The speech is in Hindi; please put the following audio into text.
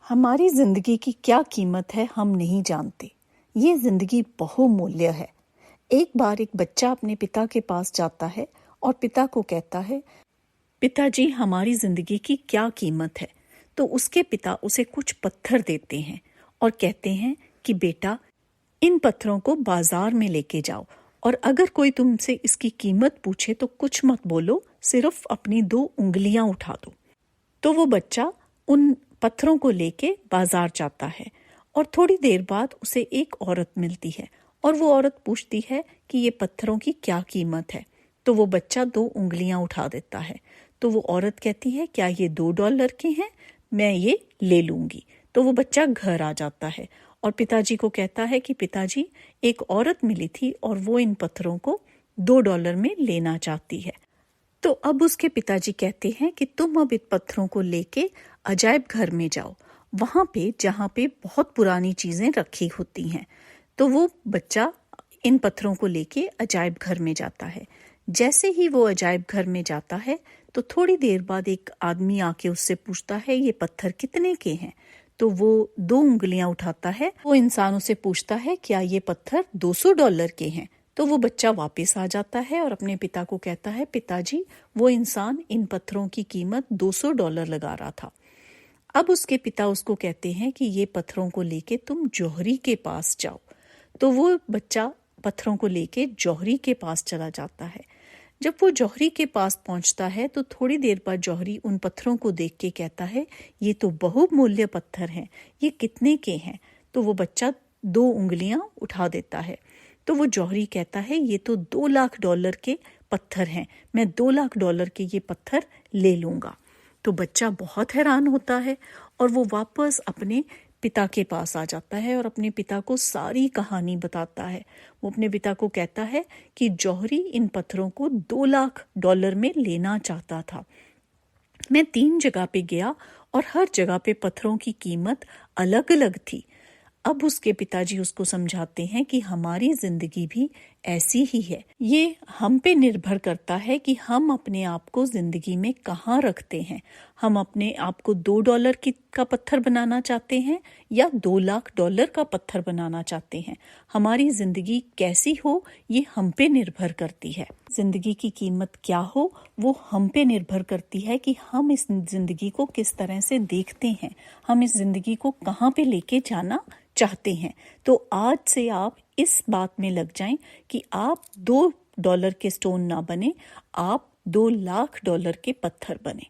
हमारी जिंदगी की क्या कीमत है हम नहीं जानते। ये जिंदगी बहुमूल्य है। एक बार एक बच्चा अपने पिता के पास जाता है और पिता को कहता है, पिताजी हमारी जिंदगी की क्या कीमत है। तो उसके पिता उसे कुछ पत्थर देते हैं और कहते हैं कि बेटा, इन पत्थरों को बाजार में लेके जाओ और अगर कोई तुमसे इसकी कीमत पूछे तो कुछ मत बोलो, सिर्फ अपनी 2 उंगलियां उठा दो। तो वो बच्चा उन पत्थरों को लेके बाजार जाता है और थोड़ी देर बाद उसे एक औरत मिलती है और वो औरत पूछती है कि ये पत्थरों की क्या कीमत है। तो वो बच्चा 2 उंगलियां उठा देता है। तो वो औरत कहती है, क्या ये $2 के हैं? मैं ये ले लूंगी। तो वो बच्चा घर आ जाता है और पिताजी को कहता है कि पिताजी, एक औरत मिली थी और वो इन पत्थरों को $2 में लेना चाहती है। तो अब उसके पिताजी कहते हैं कि तुम अब इन पत्थरों को लेके अजायब घर में जाओ, वहां पे जहां पे बहुत पुरानी चीजें रखी होती हैं। तो वो बच्चा इन पत्थरों को लेके अजायब घर में जाता है। जैसे ही वो अजायब घर में जाता है तो थोड़ी देर बाद एक आदमी आके उससे पूछता है, ये पत्थर कितने के हैं? तो वो 2 उंगलियां उठाता है। वो इंसान उसे पूछता है, क्या ये पत्थर $200 के हैं? तो वो बच्चा वापस आ जाता है और अपने पिता को कहता है, पिताजी, वो इंसान इन पत्थरों की कीमत $200 लगा रहा था। अब उसके पिता उसको कहते हैं कि ये पत्थरों को लेके तुम जौहरी के पास जाओ। तो वो बच्चा पत्थरों को लेके जौहरी के पास चला जाता है। जब वो जौहरी के पास पहुंचता है तो थोड़ी देर बाद जौहरी उन पत्थरों को देख के कहता है, ये तो बहुमूल्य पत्थर हैं, ये कितने के हैं? तो वो बच्चा 2 उंगलियां उठा देता है। तो वो जौहरी कहता है, ये तो $2 लाख के पत्थर हैं, मैं $2 लाख के ये पत्थर ले लूंगा। तो बच्चा बहुत हैरान होता है और वो वापस अपने पिता के पास आ जाता है और अपने पिता को सारी कहानी बताता है। वो अपने पिता को कहता है कि जौहरी इन पत्थरों को $2 लाख में लेना चाहता था। मैं 3 जगह पे गया और हर जगह पे पत्थरों की कीमत अलग अलग थी। अब उसके पिताजी उसको समझाते हैं कि हमारी जिंदगी भी ऐसी ही है। ये हम पे निर्भर करता है कि हम अपने आप को जिंदगी में कहाँ रखते हैं। हम अपने आप को $2 का पत्थर बनाना चाहते हैं या $2 लाख का पत्थर बनाना चाहते हैं। हमारी जिंदगी कैसी हो ये हम पे निर्भर करती है। जिंदगी की कीमत क्या हो वो हम पे निर्भर करती है कि हम इस जिंदगी को किस तरह से देखते हैं, हम इस जिंदगी को कहाँ पे लेके जाना चाहते हैं। तो आज से आप इस बात में लग जाएं कि आप $2 के स्टोन ना बने, आप $2 लाख के पत्थर बने।